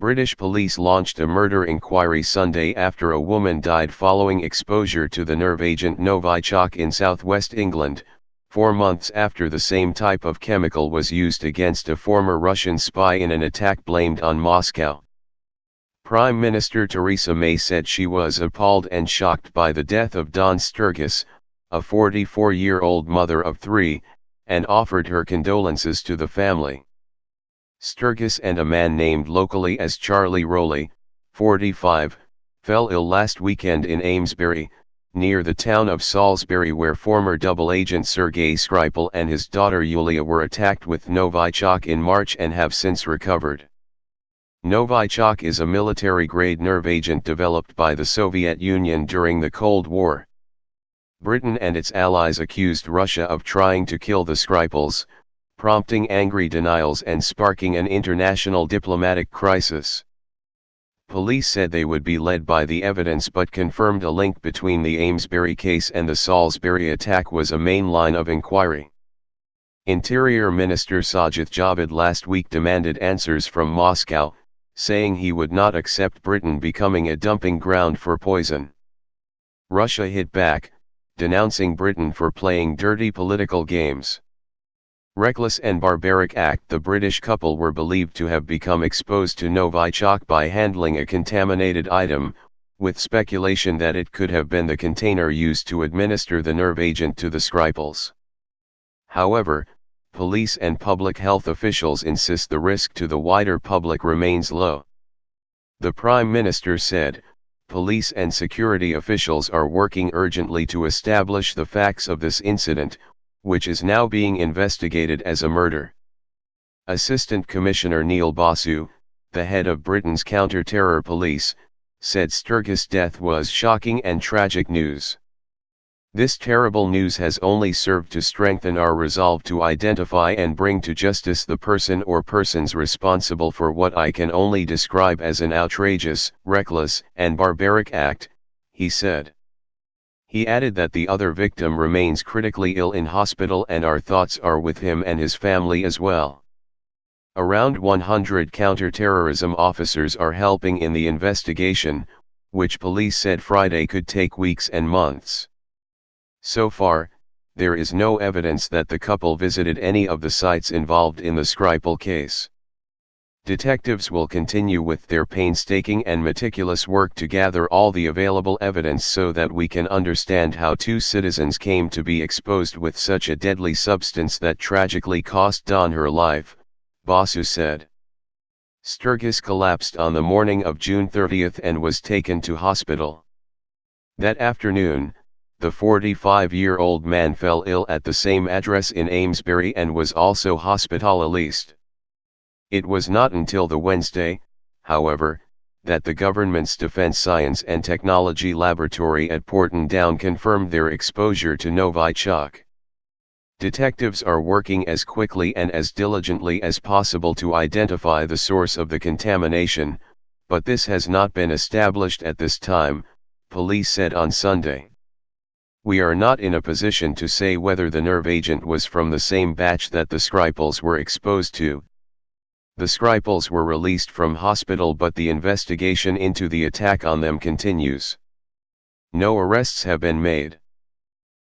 British police launched a murder inquiry Sunday after a woman died following exposure to the nerve agent Novichok in southwest England, 4 months after the same type of chemical was used against a former Russian spy in an attack blamed on Moscow. Prime Minister Theresa May said she was appalled and shocked by the death of Dawn Sturgess, a 44-year-old mother of 3, and offered her condolences to the family. Sturgess and a man named locally as Charlie Rowley, 45, fell ill last weekend in Amesbury, near the town of Salisbury, where former double agent Sergei Skripal and his daughter Yulia were attacked with Novichok in March and have since recovered. Novichok is a military-grade nerve agent developed by the Soviet Union during the Cold War. Britain and its allies accused Russia of trying to kill the Skripals, prompting angry denials and sparking an international diplomatic crisis. Police said they would be led by the evidence but confirmed a link between the Amesbury case and the Salisbury attack was a main line of inquiry. Interior Minister Sajid Javid last week demanded answers from Moscow, saying he would not accept Britain becoming a dumping ground for poison. Russia hit back, denouncing Britain for playing dirty political games. Reckless and barbaric act. The British couple were believed to have become exposed to Novichok by handling a contaminated item, with speculation that it could have been the container used to administer the nerve agent to the Skripals. However, police and public health officials insist the risk to the wider public remains low. The Prime Minister said, "Police and security officials are working urgently to establish the facts of this incident, which is now being investigated as a murder." Assistant Commissioner Neil Basu, the head of Britain's counter-terror police, said Sturgess' death was shocking and tragic news. "This terrible news has only served to strengthen our resolve to identify and bring to justice the person or persons responsible for what I can only describe as an outrageous, reckless, and barbaric act," he said. He added that the other victim remains critically ill in hospital and our thoughts are with him and his family as well. Around 100 counter-terrorism officers are helping in the investigation, which police said Friday could take weeks and months. So far, there is no evidence that the couple visited any of the sites involved in the Skripal case. Detectives will continue with their painstaking and meticulous work to gather all the available evidence so that we can understand how 2 citizens came to be exposed with such a deadly substance that tragically cost Dawn her life, Basu said. Sturgess collapsed on the morning of June 30 and was taken to hospital. That afternoon, the 45-year-old man fell ill at the same address in Amesbury and was also hospitalized. It was not until the Wednesday, however, that the government's Defence Science and Technology Laboratory at Porton Down confirmed their exposure to Novichok. Detectives are working as quickly and as diligently as possible to identify the source of the contamination, but this has not been established at this time, police said on Sunday. "We are not in a position to say whether the nerve agent was from the same batch that the Skripals were exposed to." The Skripals were released from hospital but the investigation into the attack on them continues. No arrests have been made.